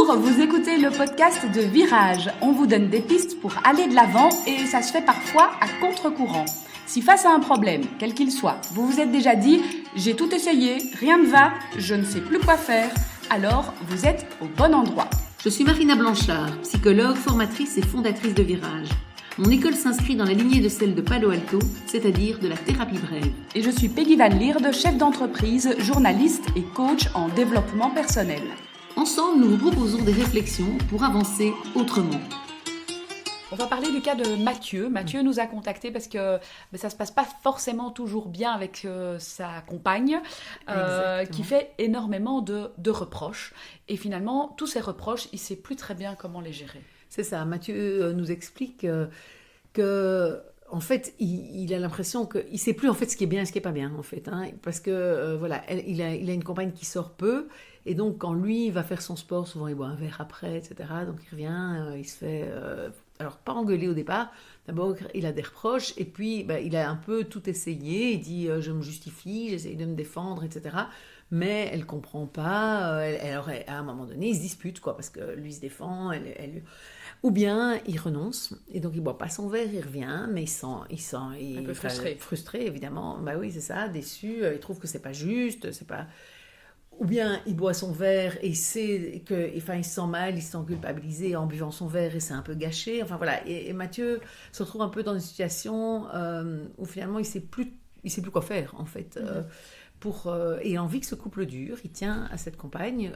Bonjour, vous écoutez le podcast de Virage. On vous donne des pistes pour aller de l'avant et ça se fait parfois à contre-courant. Si face à un problème, quel qu'il soit, vous vous êtes déjà dit « j'ai tout essayé, rien ne va, je ne sais plus quoi faire », alors vous êtes au bon endroit. Je suis Marina Blanchard, psychologue, formatrice et fondatrice de Virage. Mon école s'inscrit dans la lignée de celle de Palo Alto, c'est-à-dire de la thérapie brève. Et je suis Peggy Van Lierde, chef d'entreprise, journaliste et coach en développement personnel. Ensemble, nous vous proposons des réflexions pour avancer autrement. On va parler du cas de Mathieu. Mathieu nous a contactés parce que ça ne se passe pas forcément toujours bien avec sa compagne, qui fait énormément de reproches. Et finalement, tous ces reproches, il ne sait plus très bien comment les gérer. C'est ça, Mathieu nous explique que en fait, il a l'impression qu'il ne sait plus en fait ce qui est bien et ce qui n'est pas bien, en fait. Parce que, voilà, il a une compagne qui sort peu, et donc quand lui va faire son sport, souvent il boit un verre après, etc. Donc il revient, il se fait... alors, pas engueuler au départ, d'abord il a des reproches, et puis il a un peu tout essayé, il dit je me justifie, j'essaye de me défendre, etc. Mais elle ne comprend pas, alors à un moment donné, ils se disputent, quoi, parce que lui se défend, elle... Ou bien il renonce, et donc il ne boit pas son verre, il revient, mais il un peu frustré, évidemment. Bah oui, c'est ça, déçu, il trouve que c'est pas juste, c'est pas... Ou bien il boit son verre et il sait que, enfin, il se sent mal, il se sent culpabilisé en buvant son verre et c'est un peu gâché. Enfin voilà, et Mathieu se retrouve un peu dans une situation où finalement il sait plus quoi faire en fait. Et il a envie que ce couple dure, il tient à cette compagne,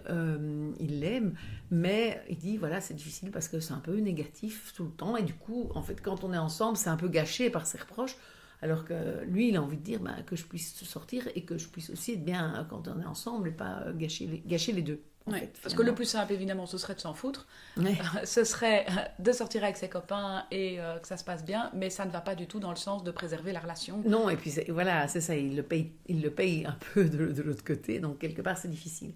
il l'aime, mais il dit voilà, c'est difficile parce que c'est un peu négatif tout le temps, et du coup, en fait, quand on est ensemble, c'est un peu gâché par ses reproches, alors que lui, il a envie de dire que je puisse sortir et que je puisse aussi être bien quand on est ensemble et pas gâcher les deux. Ouais, fait, parce que le plus simple, évidemment, ce serait de s'en foutre. Ouais. Ce serait de sortir avec ses copains et que ça se passe bien, mais ça ne va pas du tout dans le sens de préserver la relation. Non, et puis voilà, c'est ça, il le paye un peu de l'autre côté, donc quelque part c'est difficile.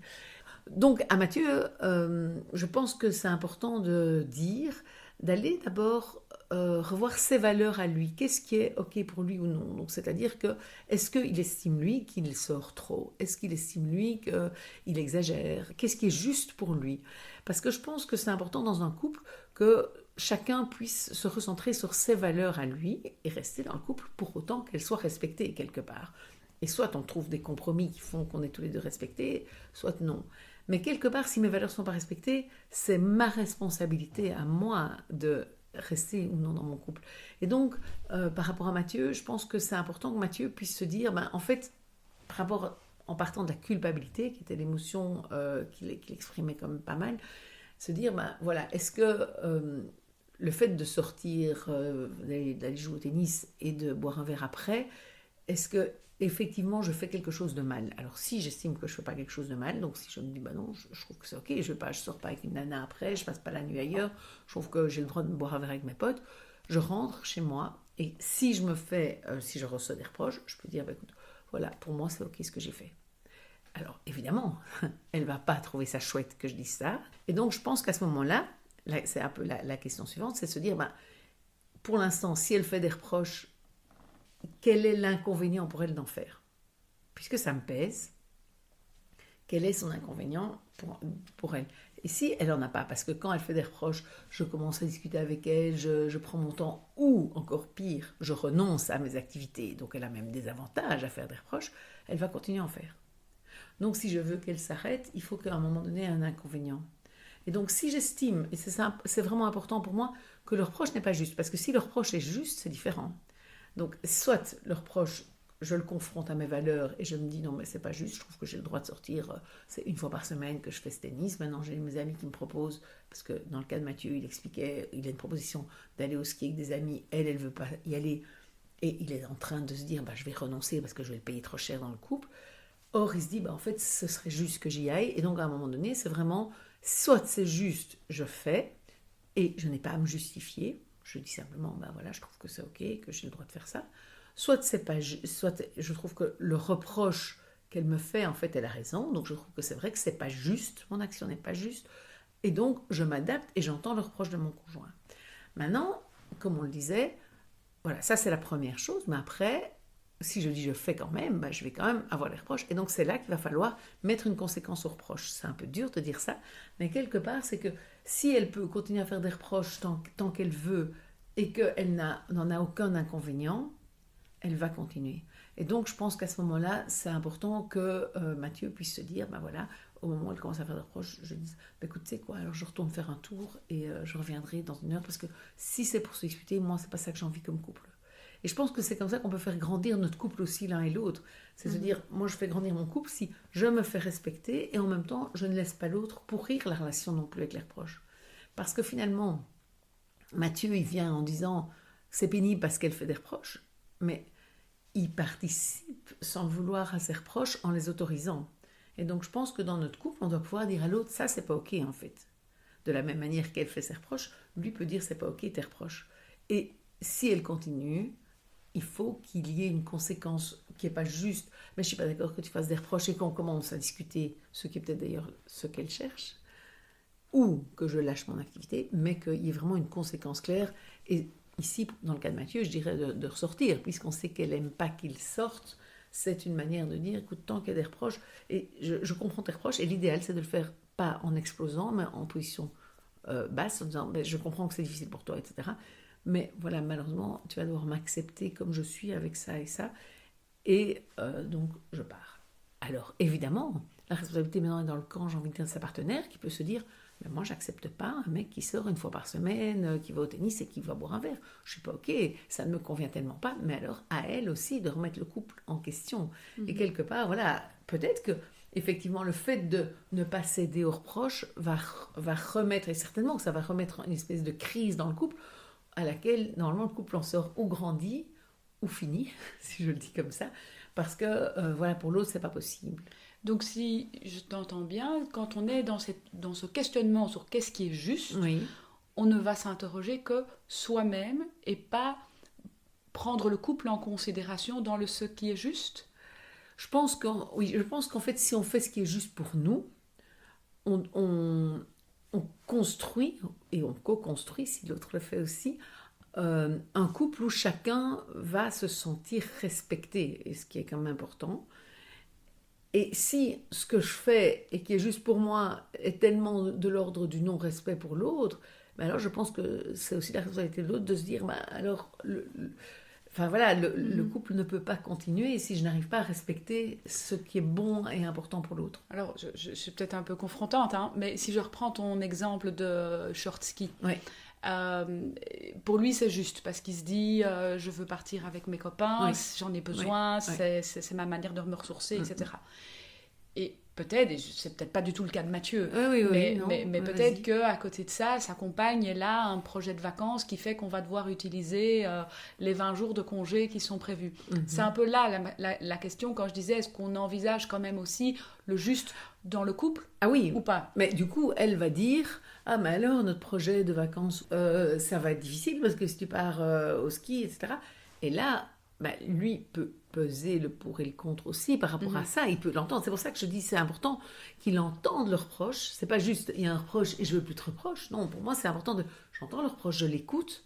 Donc à Mathieu, je pense que c'est important d'aller d'abord revoir ses valeurs à lui. Qu'est-ce qui est OK pour lui ou non? Donc, c'est-à-dire que, est-ce qu'il estime lui qu'il sort trop? Est-ce qu'il estime lui qu'il exagère? Qu'est-ce qui est juste pour lui? Parce que je pense que c'est important dans un couple que chacun puisse se recentrer sur ses valeurs à lui et rester dans le couple pour autant qu'elles soient respectées quelque part. Et soit on trouve des compromis qui font qu'on est tous les deux respectés, soit non. Mais quelque part, si mes valeurs ne sont pas respectées, c'est ma responsabilité à moi de rester ou non dans mon couple. Et donc, par rapport à Mathieu, je pense que c'est important que Mathieu puisse se dire, en fait, en partant de la culpabilité, qui était l'émotion qu'il exprimait comme pas mal, se dire, voilà, est-ce que le fait de sortir, d'aller jouer au tennis et de boire un verre après, est-ce que effectivement je fais quelque chose de mal? Alors si j'estime que je fais pas quelque chose de mal, donc si je me dis non, je trouve que c'est ok, je sors pas avec une nana après, je passe pas la nuit ailleurs, je trouve que j'ai le droit de boire un verre avec mes potes, je rentre chez moi et si je reçois des reproches, je peux dire écoute, voilà, pour moi c'est ok ce que j'ai fait. Alors évidemment, elle va pas trouver ça chouette que je dise ça, et donc je pense qu'à ce moment-là, c'est un peu la question suivante, c'est de se dire pour l'instant, si elle fait des reproches, quel est l'inconvénient pour elle d'en faire? Puisque ça me pèse, quel est son inconvénient pour elle? Et si elle n'en a pas, parce que quand elle fait des reproches, je commence à discuter avec elle, je prends mon temps, ou encore pire, je renonce à mes activités, donc elle a même des avantages à faire des reproches, elle va continuer à en faire. Donc si je veux qu'elle s'arrête, il faut qu'à un moment donné, il y ait un inconvénient. Et donc si j'estime, et c'est vraiment important pour moi, que le reproche n'est pas juste, parce que si le reproche est juste, c'est différent. Donc, soit le reproche, je le confronte à mes valeurs et je me dis non, mais c'est pas juste, je trouve que j'ai le droit de sortir, c'est une fois par semaine que je fais ce tennis. Maintenant, j'ai mes amis qui me proposent, parce que dans le cas de Mathieu, il expliquait, il a une proposition d'aller au ski avec des amis, elle veut pas y aller, et il est en train de se dire je vais renoncer parce que je vais le payer trop cher dans le couple. Or, il se dit en fait, ce serait juste que j'y aille, et donc à un moment donné, c'est vraiment, soit c'est juste, je fais, et je n'ai pas à me justifier. Je dis simplement, voilà, je trouve que c'est ok, que j'ai le droit de faire ça. Soit je trouve que le reproche qu'elle me fait, en fait, elle a raison. Donc je trouve que c'est vrai que c'est pas juste, mon action n'est pas juste. Et donc je m'adapte et j'entends le reproche de mon conjoint. Maintenant, comme on le disait, voilà, ça c'est la première chose. Mais après, si je dis je fais quand même, je vais quand même avoir les reproches. Et donc c'est là qu'il va falloir mettre une conséquence aux reproches. C'est un peu dur de dire ça, mais quelque part c'est que si elle peut continuer à faire des reproches tant qu'elle veut et qu'elle n'en a aucun inconvénient, elle va continuer. Et donc je pense qu'à ce moment-là, c'est important que Mathieu puisse se dire, voilà, au moment où elle commence à faire des reproches, je dis, écoute, tu sais quoi, alors je retourne faire un tour et je reviendrai dans 1 heure, parce que si c'est pour se disputer, moi c'est pas ça que j'ai envie comme couple. Et je pense que c'est comme ça qu'on peut faire grandir notre couple aussi l'un et l'autre. C'est se dire, moi je fais grandir mon couple si je me fais respecter et en même temps je ne laisse pas l'autre pourrir la relation non plus avec les reproches. Parce que finalement, Mathieu il vient en disant c'est pénible parce qu'elle fait des reproches, mais il participe sans le vouloir à ses reproches en les autorisant. Et donc je pense que dans notre couple on doit pouvoir dire à l'autre ça c'est pas ok en fait. De la même manière qu'elle fait ses reproches, lui peut dire c'est pas ok tes reproches. Et si elle continue, il faut qu'il y ait une conséquence qui n'est pas juste. Mais je ne suis pas d'accord que tu fasses des reproches et qu'on commence à discuter, ce qui est peut-être d'ailleurs ce qu'elle cherche, ou que je lâche mon activité, mais qu'il y ait vraiment une conséquence claire. Et ici, dans le cas de Mathieu, je dirais de ressortir, puisqu'on sait qu'elle n'aime pas qu'il sorte. C'est une manière de dire, écoute, tant qu'il y a des reproches, et je comprends tes reproches, et l'idéal, c'est de le faire pas en explosant, mais en position basse, en disant, je comprends que c'est difficile pour toi, etc., mais voilà, malheureusement, tu vas devoir m'accepter comme je suis avec ça et ça. Et donc, je pars. Alors, évidemment, la responsabilité maintenant est dans le camp, j'ai envie de dire, de sa partenaire, qui peut se dire, mais moi, j'accepte pas un mec qui sort 1 fois par semaine, qui va au tennis et qui va boire un verre. Je suis pas ok, ça ne me convient tellement pas. Mais alors, à elle aussi de remettre le couple en question. Et quelque part, voilà, peut-être que effectivement, le fait de ne pas céder aux reproches va remettre, et certainement que ça va remettre une espèce de crise dans le couple, à laquelle, normalement, le couple en sort ou grandit, ou fini, si je le dis comme ça, parce que, voilà, pour l'autre, c'est pas possible. Donc si je t'entends bien, quand on est dans ce questionnement sur qu'est-ce qui est juste, oui. On ne va s'interroger que soi-même et pas prendre le couple en considération dans ce qui est juste. Je pense qu'en fait, si on fait ce qui est juste pour nous, on construit, et on co-construit, si l'autre le fait aussi, un couple où chacun va se sentir respecté, et ce qui est quand même important. Et si ce que je fais et qui est juste pour moi est tellement de l'ordre du non-respect pour l'autre, alors je pense que c'est aussi la responsabilité de l'autre de se dire, alors, le couple ne peut pas continuer si je n'arrive pas à respecter ce qui est bon et important pour l'autre. Alors, je suis peut-être un peu confrontante, mais si je reprends ton exemple de short ski, oui. Pour lui c'est juste parce qu'il se dit je veux partir avec mes copains, j'en ai besoin, c'est ma manière de me ressourcer, etc. Et peut-être, et c'est peut-être pas du tout le cas de Mathieu, mais peut-être qu'à côté de ça, sa compagne est là, un projet de vacances qui fait qu'on va devoir utiliser les 20 jours de congé qui sont prévus. C'est un peu là la question quand je disais, est-ce qu'on envisage quand même aussi le juste dans le couple ou pas? Mais du coup, elle va dire, mais alors notre projet de vacances, ça va être difficile parce que si tu pars au ski, etc. Et là, lui peut peser le pour et le contre aussi par rapport à ça, il peut l'entendre. C'est pour ça que je dis c'est important qu'il entende le reproche. C'est pas juste il y a un reproche et je veux plus te reproche. Non, pour moi c'est important j'entends le reproche, je l'écoute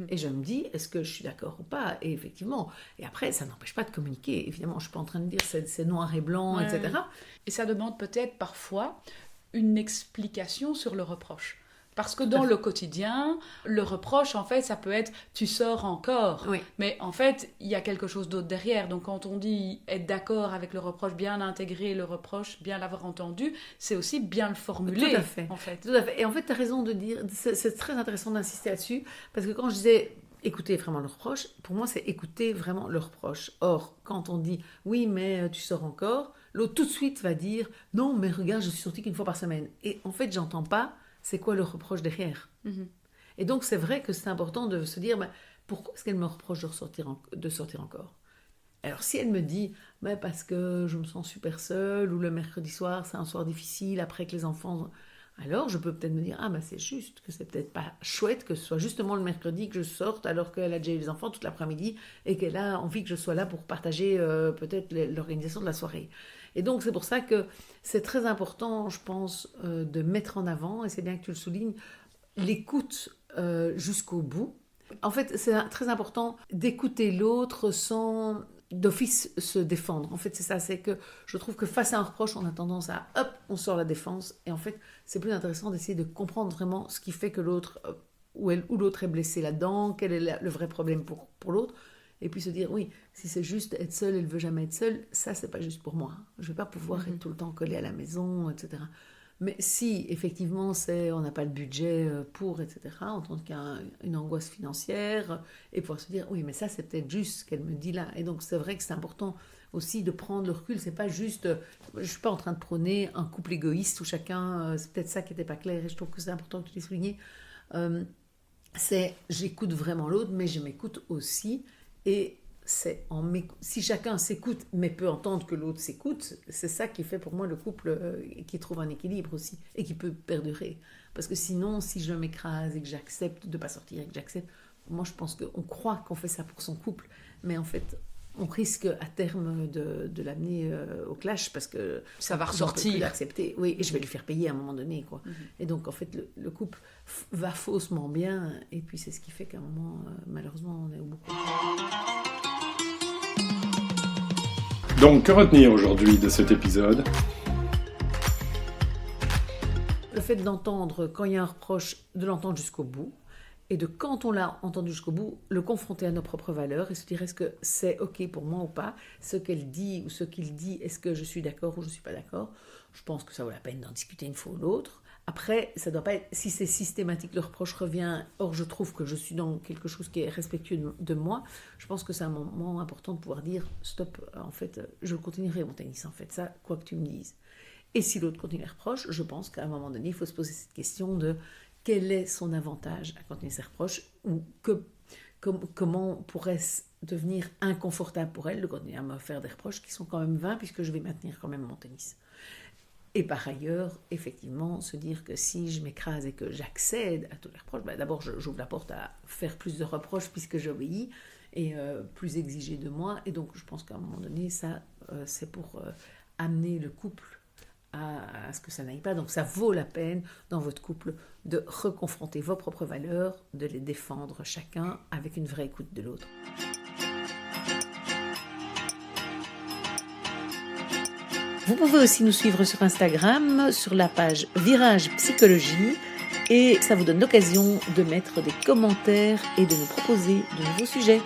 et je me dis est-ce que je suis d'accord ou pas. Et effectivement, et après ça n'empêche pas de communiquer. Évidemment, je suis pas en train de dire c'est noir et blanc, etc. Et ça demande peut-être parfois une explication sur le reproche. Parce que dans le quotidien, le reproche, en fait, ça peut être « tu sors encore oui. ». Mais en fait, il y a quelque chose d'autre derrière. Donc quand on dit être d'accord avec le reproche, bien intégrer le reproche, bien l'avoir entendu, c'est aussi bien le formuler. Tout à fait. En fait. Tout à fait. Et en fait, tu as raison de dire, c'est très intéressant d'insister là-dessus, parce que quand je disais écouter vraiment le reproche, pour moi, c'est écouter vraiment le reproche. Or, quand on dit « oui, mais tu sors encore », l'autre tout de suite va dire « non, mais regarde, je suis sortie qu'une fois par semaine ». Et en fait, j'entends pas c'est quoi le reproche derrière. Et donc, c'est vrai que c'est important de se dire, pourquoi est-ce qu'elle me reproche de sortir encore? Alors, si elle me dit, parce que je me sens super seule, ou le mercredi soir, c'est un soir difficile, après que les enfants... Alors, je peux peut-être me dire, c'est juste, que c'est peut-être pas chouette que ce soit justement le mercredi que je sorte, alors qu'elle a déjà eu les enfants toute l'après-midi, et qu'elle a envie que je sois là pour partager peut-être l'organisation de la soirée. Et donc, c'est pour ça que c'est très important, je pense, de mettre en avant, et c'est bien que tu le soulignes, l'écoute jusqu'au bout. En fait, c'est très important d'écouter l'autre sans d'office se défendre. En fait, c'est ça, c'est que je trouve que face à un reproche, on a tendance à, hop, on sort la défense. Et en fait, c'est plus intéressant d'essayer de comprendre vraiment ce qui fait que l'autre, ou l'autre est blessé là-dedans, quel est le vrai problème pour l'autre. Et puis se dire, oui, si c'est juste être seule, elle ne veut jamais être seule, ça, c'est pas juste pour moi. Je ne vais pas pouvoir être tout le temps collée à la maison, etc. Mais si, effectivement, on n'a pas le budget pour, etc., entendre qu'il y a une angoisse financière, et pouvoir se dire, oui, mais ça, c'est peut-être juste ce qu'elle me dit là. Et donc, c'est vrai que c'est important aussi de prendre le recul. C'est pas juste, je ne suis pas en train de prôner un couple égoïste où chacun, c'est peut-être ça qui n'était pas clair, et je trouve que c'est important que tu l'aies souligné. J'écoute vraiment l'autre, mais je m'écoute aussi. Et si chacun s'écoute, mais peut entendre que l'autre s'écoute, c'est ça qui fait pour moi le couple qui trouve un équilibre aussi et qui peut perdurer. Parce que sinon, si je m'écrase et que j'accepte de ne pas sortir et que j'accepte, moi je pense qu'on croit qu'on fait ça pour son couple, mais en fait, on risque à terme de l'amener au clash parce que ça va ressortir. Je ne peux plus l'accepter. Oui, et je vais lui faire payer à un moment donné, quoi. Et donc, en fait, le couple va faussement bien, et puis c'est ce qui fait qu'à un moment, malheureusement, on est au bout. Donc, que retenir aujourd'hui de cet épisode ? Le fait d'entendre, quand il y a un reproche, de l'entendre jusqu'au bout, et de, quand on l'a entendu jusqu'au bout, le confronter à nos propres valeurs et se dire, est-ce que c'est OK pour moi ou pas ? Ce qu'elle dit ou ce qu'il dit, est-ce que je suis d'accord ou je ne suis pas d'accord ? Je pense que ça vaut la peine d'en discuter une fois ou l'autre. Après, ça doit pas être, si c'est systématique, le reproche revient, or je trouve que je suis dans quelque chose qui est respectueux de moi, je pense que c'est un moment important de pouvoir dire, stop, en fait, je continuerai mon tennis, en fait, ça, quoi que tu me dises. Et si l'autre continue les reproches, je pense qu'à un moment donné, il faut se poser cette question de quel est son avantage à continuer ses reproches, ou comment pourrait-ce devenir inconfortable pour elle de continuer à me faire des reproches qui sont quand même vains, puisque je vais maintenir quand même mon tennis. Et par ailleurs, effectivement, se dire que si je m'écrase et que j'accède à tous les reproches, d'abord j'ouvre la porte à faire plus de reproches puisque j'obéis et plus exiger de moi. Et donc je pense qu'à un moment donné, ça, c'est pour amener le couple à ce que ça n'aille pas. Donc ça vaut la peine dans votre couple de reconfronter vos propres valeurs, de les défendre chacun avec une vraie écoute de l'autre. Vous pouvez aussi nous suivre sur Instagram, sur la page Virage Psychologie, et ça vous donne l'occasion de mettre des commentaires et de nous proposer de nouveaux sujets.